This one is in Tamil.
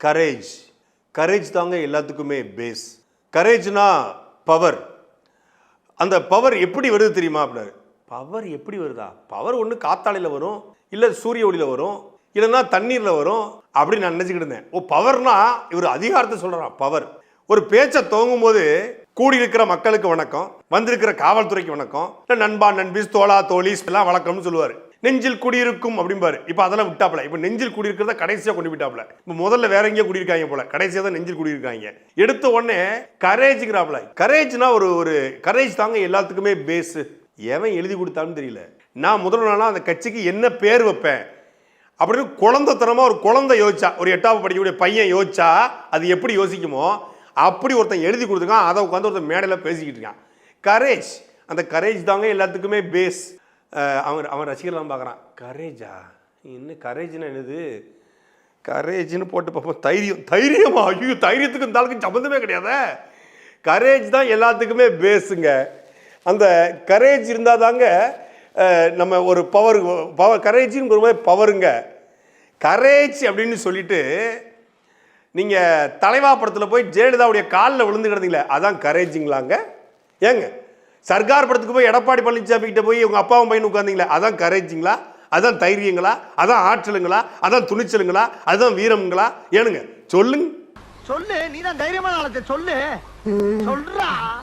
கரேஜ். கரேஜ் தாங்க எல்லாத்துக்குமே பேஸ். கரேஜ்னா பவர். அந்த பவர் எப்படி வருது தெரியுமா அப்படின்னாரு. பவர் எப்படி வருதா? பவர் ஒன்று காத்தாலையில் வரும், இல்லை சூரிய ஒளியில் வரும், இல்லைன்னா தண்ணீரில் வரும் அப்படின்னு நான் நினச்சிக்கிட்டு இருந்தேன். ஓ, பவர்னா இவர் அதிகாரத்தை சொல்கிறான். பவர் ஒரு பேச்சை துவங்கும் போது கூடியிருக்கிற மக்களுக்கு வணக்கம், வந்திருக்கிற காவல்துறைக்கு வணக்கம், இல்லை நண்பா நண்பீஸ் தோழா தோழீஸ் எல்லாம் வணக்கம்னு சொல்லுவார். நெஞ்சில் குடியிருக்கும் அப்படிம்பாரு. இப்போ அதெல்லாம் விட்டாப்ல. இப்போ நெஞ்சில் குடியிருக்கிறத கடைசியாக கொண்டு விட்டாப்ல. இப்போ முதல்ல வேற எங்கேயோ குடியிருக்காங்க போல, கடைசியாக தான் நெஞ்சில் குடியிருக்காங்க. எடுத்த உடனே கரேஜ்ங்கிறாப்ல. கரேஜ்னா ஒரு கரேஜ் தாங்க எல்லாத்துக்குமே பேஸு. எவன் எழுதி கொடுத்தான்னு தெரியல. நான் முதல் நாளாக அந்த கட்சிக்கு என்ன பேர் வைப்பேன் அப்படின்னு குழந்தைத்தனமாக ஒரு குழந்தை யோசிச்சா, ஒரு 8வது படிக்கக்கூடிய பையன் யோசிச்சா அது எப்படி யோசிக்குமோ அப்படி ஒருத்தன் எழுதி கொடுத்துருக்கான். அதை உட்காந்து ஒருத்தன் மேடையில் பேசிக்கிட்டு இருக்கான். கரேஜ். அந்த கரேஜ் தாங்க எல்லாத்துக்குமே பேஸ். அவன் ரசிகர்லாம் பார்க்குறான். கரேஜா? இன்னும் கரேஜ்னா என்னது? கரேஜ்னு போட்டு பார்ப்போம். தைரியமா? ஐயோ, தைரியத்துக்கு இந்த ஆளுக்கு சம்மந்தமே கிடையாது. கரேஜ் தான் எல்லாத்துக்குமே பேஸுங்க. அந்த கரேஜ் இருந்தால் தாங்க நம்ம ஒரு பவர் கரேஜின்னு ஒரு மாதிரி பவருங்க. கரேஜ் அப்படின்னு சொல்லிட்டு நீங்கள் தலைவா படத்தில் போய் ஜெயலலிதாவுடைய காலில் விழுந்து கிடந்தீங்களே, அதான் கரேஜுங்களாங்க. ஏங்க, சர்க்கார் படத்துக்கு போய் எடப்பாடி பழனிசாமி கிட்ட போய் உங்கள் அப்பாவும் பையன் உட்காந்தீங்களே, அதான் கரேஜுங்களா? அதான் தைரியங்களா? அதான் ஆற்றலுங்களா? அதான் துணிச்சலுங்களா? அதுதான் வீரம்ங்களா? ஏனுங்க சொல்லுங்க. சொல்லு, நீ தான் தைரியமான ஆளத்தை சொல்லு. சொல்றா.